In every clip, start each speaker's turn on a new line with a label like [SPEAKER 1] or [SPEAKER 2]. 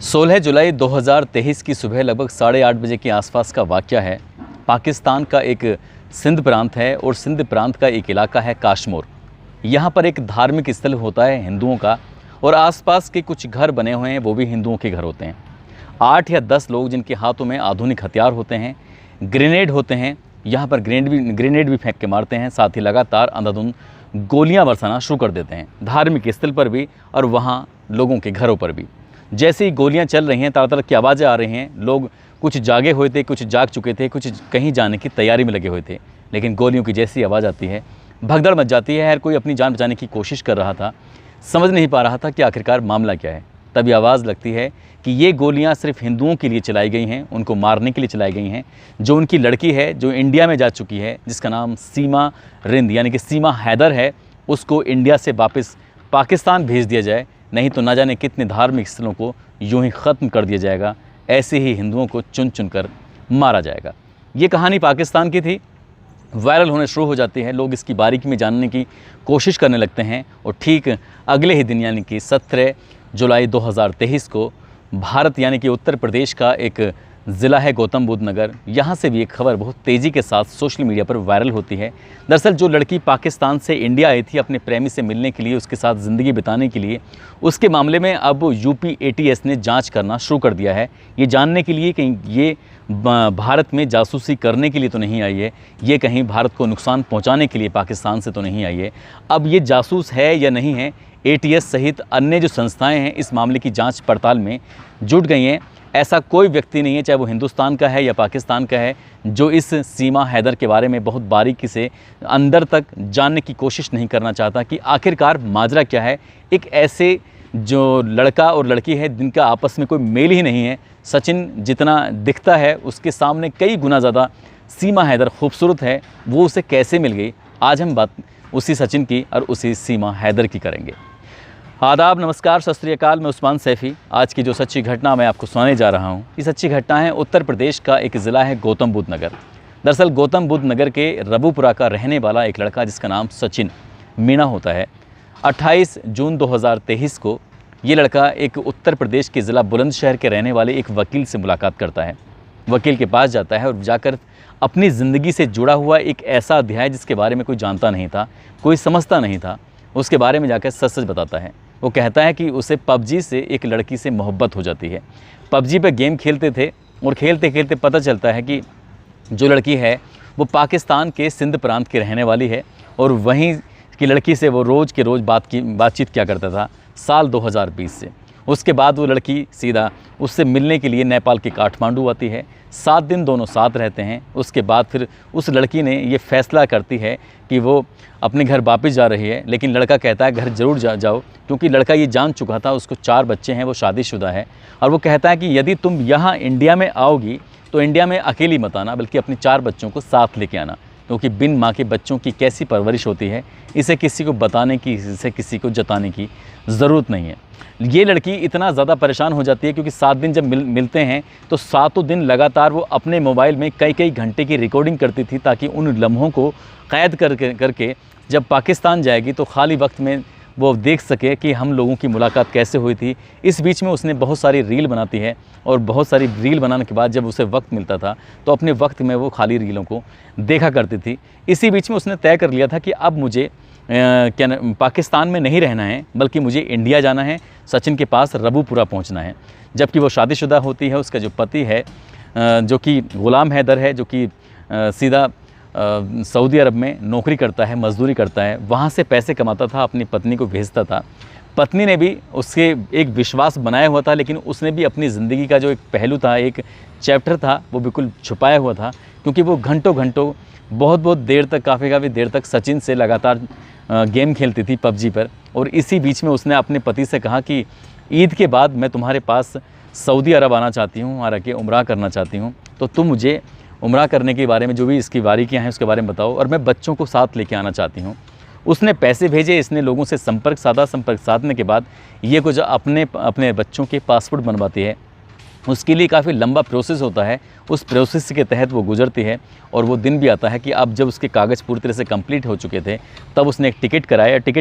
[SPEAKER 1] 16 जुलाई 2023 की सुबह लगभग 8:30 बजे के आसपास का वाक़या है। पाकिस्तान का एक सिंध प्रांत है और सिंध प्रांत का एक इलाका है काशमोर। यहाँ पर एक धार्मिक स्थल होता है हिंदुओं का और आसपास के कुछ घर बने हुए हैं, वो भी हिंदुओं के घर होते हैं। 8 या 10 लोग जिनके हाथों में आधुनिक हथियार होते हैं, ग्रेनेड होते हैं। यहाँ पर ग्रेनेड भी फेंक के मारते हैं, साथ ही लगातार अंधाधुंध गोलियाँ बरसाना शुरू कर देते हैं, धार्मिक स्थल पर भी और वहाँ लोगों के घरों पर भी। जैसे ही गोलियां चल रही हैं, तरह की आवाज़ें आ रही हैं, लोग कुछ जागे हुए थे, कुछ जाग चुके थे, कुछ कहीं जाने की तैयारी में लगे हुए थे। लेकिन गोलियों की जैसी आवाज़ आती है, भगदड़ मच जाती है। हर कोई अपनी जान बचाने की कोशिश कर रहा था, समझ नहीं पा रहा था कि आखिरकार मामला क्या है। तभी आवाज़ लगती है कि ये गोलियां सिर्फ हिंदुओं के लिए चलाई गई हैं, उनको मारने के लिए चलाई गई हैं। जो उनकी लड़की है, जो इंडिया में जा चुकी है, जिसका नाम सीमा रिंद यानी कि सीमा हैदर है, उसको इंडिया से वापस पाकिस्तान भेज दिया जाए, नहीं तो ना जाने कितने धार्मिक स्थलों को यूं ही ख़त्म कर दिया जाएगा। ऐसे ही हिंदुओं को चुन चुन कर मारा जाएगा। ये कहानी पाकिस्तान की थी, वायरल होने शुरू हो जाती है। लोग इसकी बारीकी में जानने की कोशिश करने लगते हैं और ठीक अगले ही दिन यानी कि 17 जुलाई 2023 को भारत यानी कि उत्तर प्रदेश का एक ज़िला है गौतम बुद्ध नगर, यहाँ से भी एक खबर बहुत तेज़ी के साथ सोशल मीडिया पर वायरल होती है। दरअसल जो लड़की पाकिस्तान से इंडिया आई थी अपने प्रेमी से मिलने के लिए, उसके साथ ज़िंदगी बिताने के लिए, उसके मामले में अब यूपी ATS ने जांच करना शुरू कर दिया है, ये जानने के लिए कि ये भारत में जासूसी करने के लिए तो नहीं आई है, ये कहीं भारत को नुकसान पहुँचाने के लिए पाकिस्तान से तो नहीं आई है। अब ये जासूस है या नहीं है, ATS सहित अन्य जो संस्थाएँ हैं इस मामले की जाँच पड़ताल में जुट गई हैं। ऐसा कोई व्यक्ति नहीं है, चाहे वो हिंदुस्तान का है या पाकिस्तान का है, जो इस सीमा हैदर के बारे में बहुत बारीकी से अंदर तक जानने की कोशिश नहीं करना चाहता कि आखिरकार माजरा क्या है। एक ऐसे जो लड़का और लड़की है जिनका आपस में कोई मेल ही नहीं है। सचिन जितना दिखता है उसके सामने कई गुना ज़्यादा सीमा हैदर खूबसूरत है, वो उसे कैसे मिल गई। आज हम बात उसी सचिन की और उसी सीमा हैदर की करेंगे। आदाब, नमस्कार, सत श्री अकाल। मैं उस्मान सैफ़ी। आज की जो सच्ची घटना मैं आपको सुनाने जा रहा हूँ, ये सच्ची घटना है उत्तर प्रदेश का एक ज़िला है गौतम बुद्ध नगर। दरअसल गौतम बुद्ध नगर के रबूपुरा का रहने वाला एक लड़का जिसका नाम सचिन मीणा होता है, 28 जून 2023 को ये लड़का एक उत्तर प्रदेश के ज़िला बुलंदशहर के रहने वाले एक वकील से मुलाकात करता है। वकील के पास जाता है और जाकर अपनी ज़िंदगी से जुड़ा हुआ एक ऐसा अध्याय जिसके बारे में कोई जानता नहीं था, कोई समझता नहीं था, उसके बारे में जाकर सच सच बताता है। वो कहता है कि उसे PUBG से एक लड़की से मोहब्बत हो जाती है। PUBG पे गेम खेलते थे और खेलते खेलते पता चलता है कि जो लड़की है वो पाकिस्तान के सिंध प्रांत की रहने वाली है और वहीं की लड़की से वो रोज़ के रोज़ बातचीत क्या करता था साल 2020 से। उसके बाद वो लड़की सीधा उससे मिलने के लिए नेपाल के काठमांडू आती है। 7 दिन दोनों साथ रहते हैं। उसके बाद फिर उस लड़की ने ये फ़ैसला करती है कि वो अपने घर वापस जा रही है, लेकिन लड़का कहता है घर ज़रूर जाओ, क्योंकि लड़का ये जान चुका था उसको 4 बच्चे हैं, वो शादीशुदा है। और वो कहता है कि यदि तुम यहाँ इंडिया में आओगी तो इंडिया में अकेली मत आना, बल्कि अपने 4 बच्चों को साथ लेके आना, क्योंकि बिन माँ के बच्चों की कैसी परवरिश होती है इसे किसी को बताने की, इसे किसी को जताने की ज़रूरत नहीं है। ये लड़की इतना ज़्यादा परेशान हो जाती है क्योंकि 7 दिन जब मिलते हैं तो 7 दिन लगातार वो अपने मोबाइल में कई घंटे की रिकॉर्डिंग करती थी, ताकि उन लम्हों को क़ैद करके जब पाकिस्तान जाएगी तो खाली वक्त में वो देख सके कि हम लोगों की मुलाकात कैसे हुई थी। इस बीच में उसने बहुत सारी रील बनाती है और बहुत सारी रील बनाने के बाद जब उसे वक्त मिलता था तो अपने वक्त में वो खाली रीलों को देखा करती थी। इसी बीच में उसने तय कर लिया था कि अब मुझे पाकिस्तान में नहीं रहना है, बल्कि मुझे इंडिया जाना है, सचिन के पास रबूपुरा पहुंचना है। जबकि वो शादीशुदा होती है, उसका जो पति है जो कि गुलाम हैदर है, जो कि सीधा सऊदी अरब में नौकरी करता है, मजदूरी करता है, वहाँ से पैसे कमाता था, अपनी पत्नी को भेजता था। पत्नी ने भी उसके एक विश्वास बनाया हुआ था, लेकिन उसने भी अपनी ज़िंदगी का जो एक पहलू था, एक चैप्टर था, वो बिल्कुल छुपाया हुआ था, क्योंकि वो घंटों बहुत देर तक, काफ़ी देर तक सचिन से लगातार गेम खेलती थी PUBG पर। और इसी बीच में उसने अपने पति से कहा कि ईद के बाद मैं तुम्हारे पास सऊदी अरब आना चाहती हूँ और आके उम्रा करना चाहती हूँ, तो तुम मुझे उम्रा करने के बारे में जो भी इसकी बारीकियाँ हैं उसके बारे में बताओ, और मैं बच्चों को साथ लेके आना चाहती हूँ। उसने पैसे भेजे, इसने लोगों से संपर्क साधने के बाद ये कुछ अपने बच्चों के पासपोर्ट बनवाती है। उसके लिए काफ़ी लंबा प्रोसेस होता है, उस प्रोसेस के तहत वो गुजरती है और वो दिन भी आता है कि अब जब उसके कागज़ पूरी तरह से कंप्लीट हो चुके थे तब उसने एक टिकट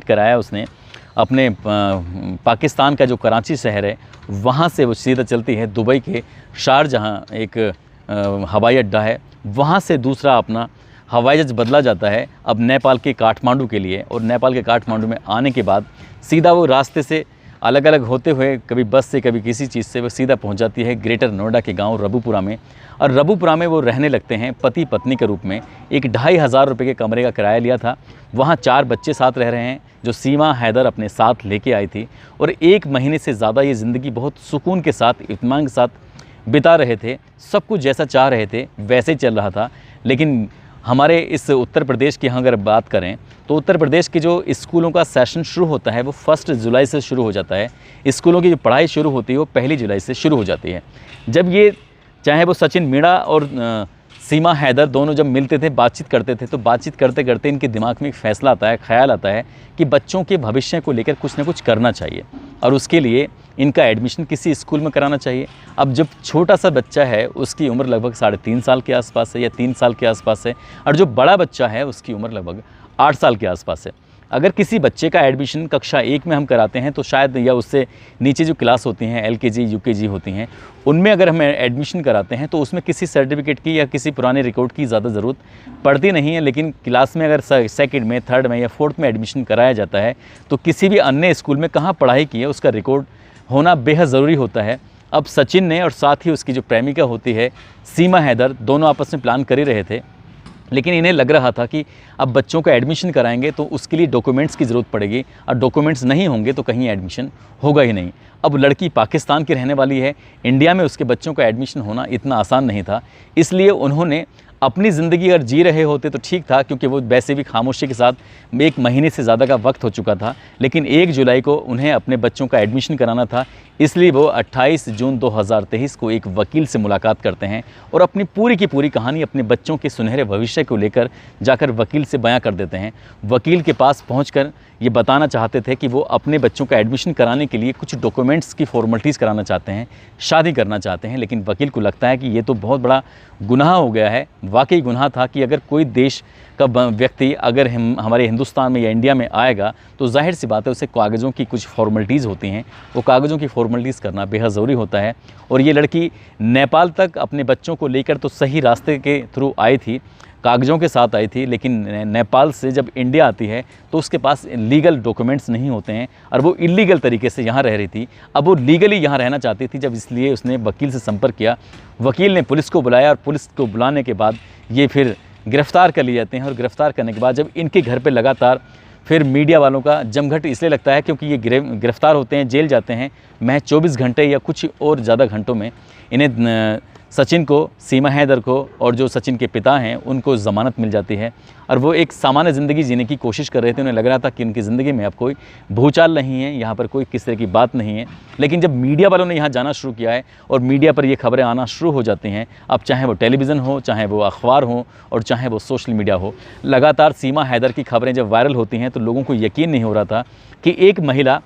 [SPEAKER 1] कराया उसने अपने पाकिस्तान का जो कराची शहर है वहाँ से वो सीधा चलती है दुबई के शारजहाँ एक हवाई अड्डा है, वहाँ से दूसरा अपना हवाई जहाज़ बदला जाता है अब नेपाल के काठमांडू के लिए। और नेपाल के काठमांडू में आने के बाद सीधा वो रास्ते से अलग अलग होते हुए कभी बस से कभी किसी चीज़ से वो सीधा पहुंच जाती है ग्रेटर नोएडा के गांव रबूपुरा में। और रबूपुरा में वो रहने लगते हैं पति पत्नी के रूप में। एक 2500 रुपये के कमरे का किराया लिया था। वहाँ 4 बच्चे साथ रह रहे हैं जो सीमा हैदर अपने साथ लेके आई थी। और 1 महीने से ज़्यादा ये ज़िंदगी बहुत सुकून के साथ इत्मीनान के साथ बिता रहे थे। सब कुछ जैसा चाह रहे थे वैसे ही चल रहा था। लेकिन हमारे इस उत्तर प्रदेश की अगर बात करें तो उत्तर प्रदेश के जो स्कूलों का सेशन शुरू होता है वो 1 जुलाई से शुरू हो जाता है। स्कूलों की जो पढ़ाई शुरू होती है वो 1 जुलाई से शुरू हो जाती है। जब ये चाहे वो सचिन मीणा और सीमा हैदर दोनों जब मिलते थे बातचीत करते थे तो बातचीत करते करते इनके दिमाग में एक फ़ैसला आता है, ख्याल आता है कि बच्चों के भविष्य को लेकर कुछ ना कुछ करना चाहिए और उसके लिए इनका एडमिशन किसी स्कूल में कराना चाहिए। अब जब छोटा सा बच्चा है उसकी उम्र लगभग 3.5 साल के आसपास है या 3 साल के आसपास है, और जो बड़ा बच्चा है उसकी उम्र लगभग 8 साल के आसपास है। अगर किसी बच्चे का एडमिशन कक्षा 1 में हम कराते हैं तो शायद या उससे नीचे जो क्लास होती हैं LKG UKG होती हैं उनमें अगर हम एडमिशन कराते हैं तो उसमें किसी सर्टिफिकेट की या किसी पुराने रिकॉर्ड की ज़्यादा ज़रूरत पड़ती नहीं है। लेकिन क्लास में अगर 2nd में 3rd में या 4th में एडमिशन कराया जाता है तो किसी भी अन्य स्कूल में कहाँ पढ़ाई की है उसका रिकॉर्ड होना बेहद ज़रूरी होता है। अब सचिन ने और साथ ही उसकी जो प्रेमिका होती है सीमा हैदर दोनों आपस में प्लान कर ही रहे थे। लेकिन इन्हें लग रहा था कि अब बच्चों का एडमिशन कराएंगे तो उसके लिए डॉक्यूमेंट्स की ज़रूरत पड़ेगी और डॉक्यूमेंट्स नहीं होंगे तो कहीं एडमिशन होगा ही नहीं। अब लड़की पाकिस्तान की रहने वाली है, इंडिया में उसके बच्चों का एडमिशन होना इतना आसान नहीं था। इसलिए उन्होंने अपनी ज़िंदगी अगर जी रहे होते तो ठीक था, क्योंकि वो वैसे भी खामोशी के साथ 1 महीने से ज़्यादा का वक्त हो चुका था। लेकिन 1 जुलाई को उन्हें अपने बच्चों का एडमिशन कराना था, इसलिए वो 28 जून 2023 को एक वकील से मुलाकात करते हैं और अपनी पूरी की पूरी कहानी अपने बच्चों के सुनहरे भविष्य को लेकर जाकर वकील से बयां कर देते हैं। वकील के पास पहुंचकर ये बताना चाहते थे कि वो अपने बच्चों का एडमिशन कराने के लिए कुछ डॉक्यूमेंट्स की फॉर्मेलिटीज़ कराना चाहते हैं, शादी करना चाहते हैं। लेकिन वकील को लगता है कि ये तो बहुत बड़ा गुनाह हो गया है। वाकई गुनाह था कि अगर कोई देश का व्यक्ति अगर हमारे हिंदुस्तान में या इंडिया में आएगा तो जाहिर सी बात है उसे कागज़ों की कुछ फॉर्मेलिटीज़ होती हैं, वो कागज़ों की फॉर्मेलिटीज़ करना बेहद ज़रूरी होता है। और ये लड़की नेपाल तक अपने बच्चों को लेकर तो सही रास्ते के थ्रू आई थी, कागज़ों के साथ आई थी, लेकिन नेपाल से जब इंडिया आती है तो उसके पास लीगल डॉक्यूमेंट्स नहीं होते हैं और वो इलीगल तरीके से यहाँ रह रही थी। अब वो लीगली यहाँ रहना चाहती थी, जब इसलिए उसने वकील से संपर्क किया। वकील ने पुलिस को बुलाया और पुलिस को बुलाने के बाद ये फिर गिरफ़्तार कर लिए जाते हैं। और गिरफ़्तार करने के बाद जब इनके घर पे लगातार फिर मीडिया वालों का जमघट इसलिए लगता है क्योंकि ये गिरफ़्तार होते हैं, जेल जाते हैं, महज 24 घंटे या कुछ और ज़्यादा घंटों में इन्हें सचिन को, सीमा हैदर को और जो सचिन के पिता हैं उनको ज़मानत मिल जाती है और वो एक सामान्य ज़िंदगी जीने की कोशिश कर रहे थे। उन्हें लग रहा था कि उनकी ज़िंदगी में अब कोई भूचाल नहीं है, यहाँ पर कोई किस तरह की बात नहीं है। लेकिन जब मीडिया वालों ने यहाँ जाना शुरू किया है और मीडिया पर ये खबरें आना शुरू हो जाती हैं, अब चाहे वो टेलीविज़न हो, चाहे वो अखबार हो और चाहे वो सोशल मीडिया हो, लगातार सीमा हैदर की खबरें जब वायरल होती हैं तो लोगों को यकीन नहीं हो रहा था कि एक महिला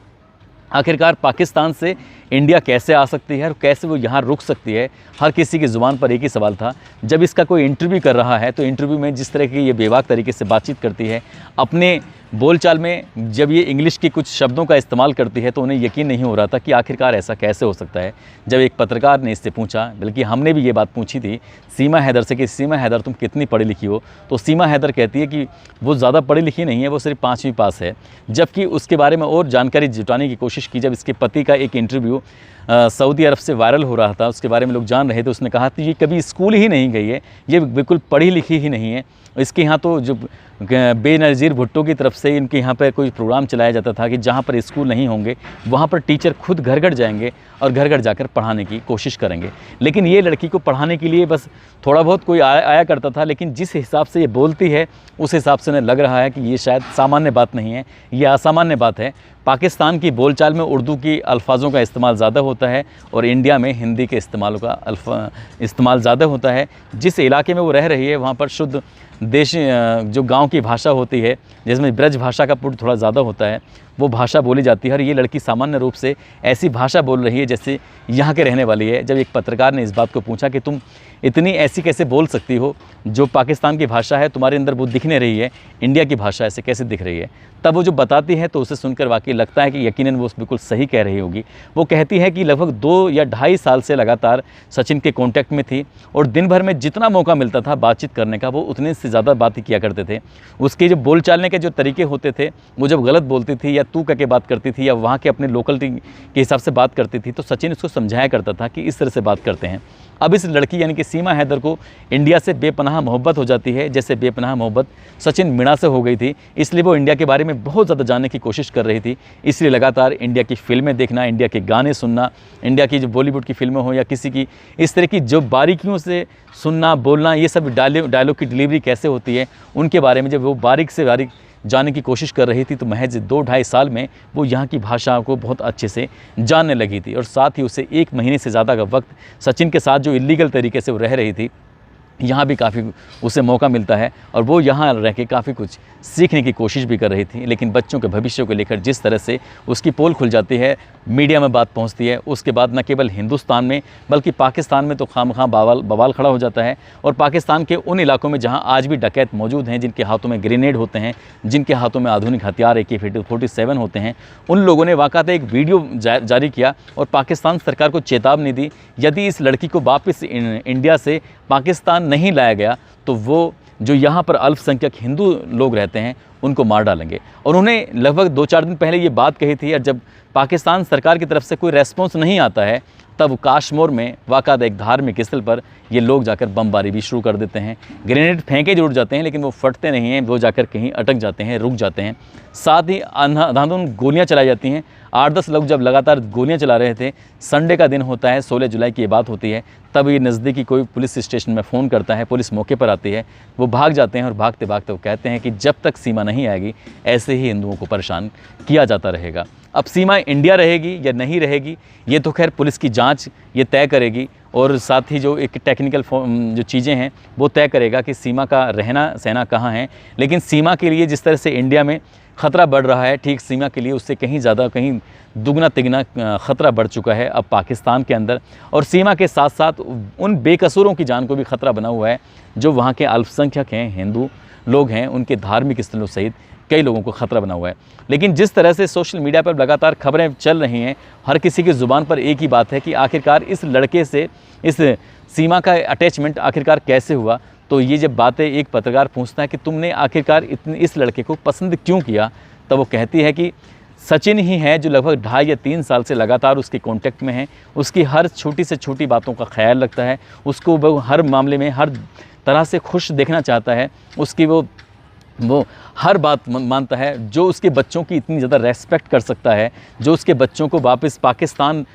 [SPEAKER 1] आखिरकार पाकिस्तान से इंडिया कैसे आ सकती है और कैसे वो यहाँ रुक सकती है। हर किसी की ज़ुबान पर एक ही सवाल था। जब इसका कोई इंटरव्यू कर रहा है तो इंटरव्यू में जिस तरह की ये बेबाक तरीके से बातचीत करती है, अपने बोलचाल में जब ये इंग्लिश के कुछ शब्दों का इस्तेमाल करती है तो उन्हें यकीन नहीं हो रहा था कि आखिरकार ऐसा कैसे हो सकता है। जब एक पत्रकार ने इससे पूछा, बल्कि हमने भी ये बात पूछी थी सीमा हैदर से कि सीमा हैदर तुम कितनी पढ़ी लिखी हो, तो सीमा हैदर कहती है कि वो ज़्यादा पढ़ी लिखी नहीं है, वो सिर्फ 5वीं पास है। जबकि उसके बारे में और जानकारी जुटाने की कोशिश की। जब इसके पति का एक इंटरव्यू सऊदी अरब से वायरल हो रहा था, उसके बारे में लोग जान रहे थे, उसने कहा कि ये कभी स्कूल ही नहीं गई है, ये बिल्कुल पढ़ी लिखी ही नहीं है। इसके यहाँ तो जो बेनज़ीर भुट्टो की तरफ से इनके यहाँ पर कोई प्रोग्राम चलाया जाता था कि जहाँ पर स्कूल नहीं होंगे वहाँ पर टीचर खुद घर घर जाएंगे और घर घर जाकर पढ़ाने की कोशिश करेंगे। लेकिन ये लड़की को पढ़ाने के लिए बस थोड़ा बहुत कोई आया करता था, लेकिन जिस हिसाब से ये बोलती है उस हिसाब से उन्हें लग रहा है कि ये शायद सामान्य बात नहीं है, ये असामान्य बात है। पाकिस्तान की बोलचाल में उर्दू की अल्फाजों का इस्तेमाल ज़्यादा होता है और इंडिया में हिंदी के इस्तेमाल ज़्यादा होता है। जिस इलाके में वो रह रही है वहाँ पर शुद्ध देशी जो गांव की भाषा होती है, जिसमें ब्रज भाषा का पुट थोड़ा ज़्यादा होता है, वो भाषा बोली जाती है और ये लड़की सामान्य रूप से ऐसी भाषा बोल रही है जैसे यहाँ के रहने वाली है। जब एक पत्रकार ने इस बात को पूछा कि तुम इतनी ऐसी कैसे बोल सकती हो, जो पाकिस्तान की भाषा है तुम्हारे अंदर वो दिख नहीं रही है, इंडिया की भाषा ऐसे कैसे दिख रही है, तब वो जो बताती है तो उसे सुनकर वाकई लगता है कि यकीनन वो बिल्कुल सही कह रही होगी। वो कहती है कि लगभग 2 या ढाई साल से लगातार सचिन के कॉन्टैक्ट में थी और दिन भर में जितना मौका मिलता था बातचीत करने का वो उतने से ज़्यादा बातें किया करते थे। उसके जो बोल चालने के जो तरीके होते थे, वो जब गलत बोलती थी या तू कह के बात करती थी या वहाँ के अपने लोकलिटी के हिसाब से बात करती थी, तो सचिन उसको समझाया करता था कि इस तरह से बात करते हैं। अब इस लड़की यानी कि सीमा हैदर को इंडिया से बेपनाह मोहब्बत हो जाती है, जैसे बेपनाह मोहब्बत सचिन मीणा से हो गई थी। इसलिए वो इंडिया के बारे में बहुत ज़्यादा जानने की कोशिश कर रही थी। इसलिए लगातार इंडिया की फ़िल्में देखना, इंडिया के गाने सुनना, इंडिया की जो बॉलीवुड की फ़िल्में हो या किसी की इस तरह की जो बारीकियों से सुनना, बोलना, ये सब डायलॉग की डिलीवरी कैसे होती है उनके बारे में जब वो बारीक से बारीक जानने की कोशिश कर रही थी, तो महज 2-2.5 साल में वो यहाँ की भाषा को बहुत अच्छे से जानने लगी थी। और साथ ही उसे 1 महीने से ज़्यादा का वक्त सचिन के साथ जो इलीगल तरीके से वो रह रही थी, यहाँ भी काफ़ी उसे मौका मिलता है और वो यहाँ रह के काफ़ी कुछ सीखने की कोशिश भी कर रही थी। लेकिन बच्चों के भविष्य को लेकर जिस तरह से उसकी पोल खुल जाती है, मीडिया में बात पहुँचती है, उसके बाद न केवल हिंदुस्तान में बल्कि पाकिस्तान में तो खामखा बवाल खड़ा हो जाता है। और पाकिस्तान के उन इलाकों में जहाँ आज भी डकैत मौजूद हैं, जिनके हाथों में ग्रेनेड होते हैं, जिनके हाथों में आधुनिक हथियार AK-47 होते हैं, उन लोगों ने वाक़ई एक वीडियो जारी किया और पाकिस्तान सरकार को चेतावनी दी, यदि इस लड़की को वापस इंडिया से पाकिस्तान नहीं लाया गया तो वो जो यहाँ पर अल्पसंख्यक हिंदू लोग रहते हैं उनको मार डालेंगे। और उन्होंने लगभग 2-4 दिन पहले ये बात कही थी। और जब पाकिस्तान सरकार की तरफ से कोई रेस्पॉन्स नहीं आता है, तब काश्मीर में वाक़ई एक धार्मिक स्थल पर ये लोग जाकर बमबारी भी शुरू कर देते हैं। ग्रेनेड फेंके जरूर जाते हैं लेकिन वो फटते नहीं हैं, वो जाकर कहीं अटक जाते हैं, रुक जाते हैं। साथ ही अंधाधुंध गोलियां चलाई जाती हैं। 8-10 लोग जब लगातार गोलियां चला रहे थे, संडे का दिन होता है, 16 जुलाई की ये बात होती है, तब ये नज़दीकी कोई पुलिस स्टेशन में फ़ोन करता है, पुलिस मौके पर आती है, वो भाग जाते हैं और भागते भागते वो कहते हैं कि जब तक सीमा नहीं आएगी ऐसे ही हिंदुओं को परेशान किया जाता रहेगा। अब सीमा इंडिया रहेगी या नहीं रहेगी ये तो खैर पुलिस की जांच ये तय करेगी, और साथ ही जो एक टेक्निकल जो चीज़ें हैं वो तय करेगा कि सीमा का रहना सहना कहाँ है। लेकिन सीमा के लिए जिस तरह से इंडिया में ख़तरा बढ़ रहा है, ठीक सीमा के लिए उससे कहीं ज़्यादा, कहीं दुगना तिगना ख़तरा बढ़ चुका है अब पाकिस्तान के अंदर। और सीमा के साथ साथ उन बेकसूरों की जान को भी ख़तरा बना हुआ है जो वहाँ के अल्पसंख्यक हैं, हिंदू लोग हैं, उनके धार्मिक स्थलों सहित कई लोगों को ख़तरा बना हुआ है। लेकिन जिस तरह से सोशल मीडिया पर लगातार खबरें चल रही हैं, हर किसी की ज़ुबान पर एक ही बात है कि आखिरकार इस लड़के से इस सीमा का अटैचमेंट आखिरकार कैसे हुआ। तो ये जब बातें एक पत्रकार पूछता है कि तुमने आखिरकार इस लड़के को पसंद क्यों किया, तब वो कहती है कि सचिन ही है जो लगभग 2.5 या 3 साल से लगातार उसके कांटेक्ट में है, उसकी हर छोटी से छोटी बातों का ख्याल रखता है, उसको वो हर मामले में हर तरह से खुश देखना चाहता है, उसकी वो हर बात मानता है, जो उसके बच्चों की इतनी ज़्यादा रेस्पेक्ट कर सकता है, जो उसके बच्चों को वापस पाकिस्तान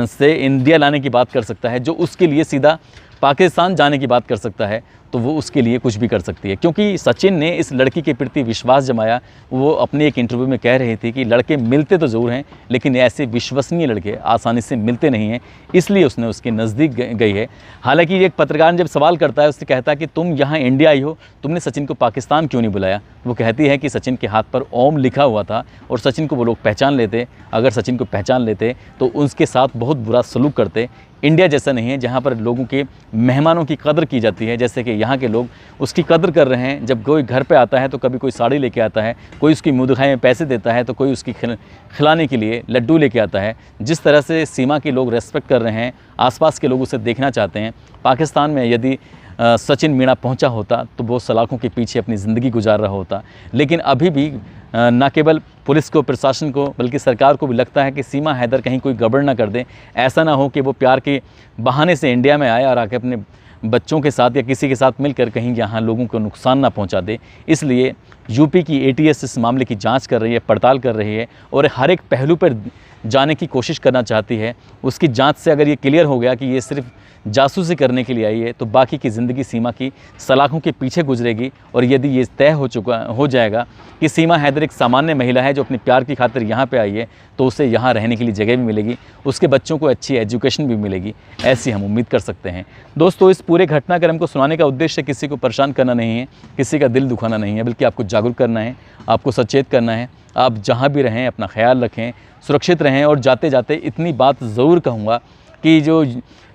[SPEAKER 1] से इंडिया लाने की बात कर सकता है, जो उसके लिए सीधा पाकिस्तान जाने की बात कर सकता है, तो वो उसके लिए कुछ भी कर सकती है। क्योंकि सचिन ने इस लड़की के प्रति विश्वास जमाया। वो अपने एक इंटरव्यू में कह रही थी कि लड़के मिलते तो ज़रूर हैं लेकिन ऐसे विश्वसनीय लड़के आसानी से मिलते नहीं हैं, इसलिए उसने उसके नज़दीक गई है। हालांकि एक पत्रकार जब सवाल करता है, उससे कहता है कि तुम यहाँ इंडिया आई हो, तुमने सचिन को पाकिस्तान क्यों नहीं बुलाया। वो कहती है कि सचिन के हाथ पर ओम लिखा हुआ था और सचिन को वो लोग पहचान लेते, अगर सचिन को पहचान लेते तो उसके साथ बहुत बुरा सलूक करते। इंडिया जैसा नहीं है जहाँ पर लोगों के मेहमानों की कदर की जाती है, जैसे कि यहाँ के लोग उसकी कदर कर रहे हैं। जब कोई घर पे आता है तो कभी कोई साड़ी लेके आता है, कोई उसकी मुँह दिखाई में पैसे देता है, तो कोई उसकी खिलाने के लिए लड्डू लेके आता है। जिस तरह से सीमा के लोग रेस्पेक्ट कर रहे हैं, आसपास के लोग उसे देखना चाहते हैं। पाकिस्तान में यदि सचिन मीणा पहुंचा होता तो वो सलाखों के पीछे अपनी ज़िंदगी गुजार रहा होता। लेकिन अभी भी न केवल पुलिस को, प्रशासन को, बल्कि सरकार को भी लगता है कि सीमा हैदर कहीं कोई गड़बड़ ना कर दे। ऐसा ना हो कि वो प्यार के बहाने से इंडिया में आए और आके अपने बच्चों के साथ या किसी के साथ मिलकर कहीं यहाँ लोगों को नुकसान ना पहुँचा दे। इसलिए यूपी की ATS इस मामले की जाँच कर रही है, पड़ताल कर रही है और हर एक पहलू पर जाने की कोशिश करना चाहती है। उसकी जांच से अगर ये क्लियर हो गया कि ये सिर्फ जासूसी करने के लिए आई है, तो बाकी की ज़िंदगी सीमा की सलाखों के पीछे गुजरेगी। और यदि ये तय हो जाएगा कि सीमा हैदर एक सामान्य महिला है जो अपने प्यार की खातिर यहाँ पे आई है, तो उसे यहाँ रहने के लिए जगह भी मिलेगी, उसके बच्चों को अच्छी एजुकेशन भी मिलेगी, ऐसी हम उम्मीद कर सकते हैं। दोस्तों, इस पूरे घटनाक्रम को सुनाने का उद्देश्य किसी को परेशान करना नहीं है, किसी का दिल दुखाना नहीं है, बल्कि आपको जागरूक करना है, आपको सचेत करना है, आप जहाँ भी रहें अपना ख्याल रखें, सुरक्षित रहें। और जाते जाते इतनी बात ज़रूर कहूँगा कि जो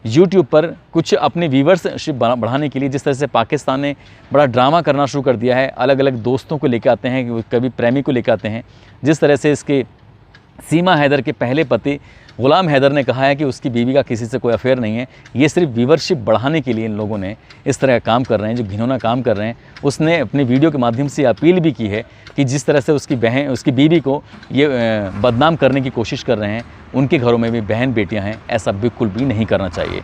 [SPEAKER 1] यूट्यूब पर कुछ अपनी व्यूवरशिप बढ़ाने के लिए जिस तरह से पाकिस्तान ने बड़ा ड्रामा करना शुरू कर दिया है, अलग अलग दोस्तों को लेकर आते हैं, कभी प्रेमी को लेकर आते हैं, जिस तरह से इसके सीमा हैदर के पहले पति गुलाम हैदर ने कहा है कि उसकी बीवी का किसी से कोई अफेयर नहीं है। ये सिर्फ व्यूवरशिप बढ़ाने के लिए इन लोगों ने इस तरह का काम कर रहे हैं, जो घिनौना काम कर रहे हैं। उसने अपनी वीडियो के माध्यम से अपील भी की है कि जिस तरह से उसकी बीवी को ये बदनाम करने की कोशिश कर रहे हैं, उनके घरों में भी बहन बेटियां हैं, ऐसा बिल्कुल भी नहीं करना चाहिए।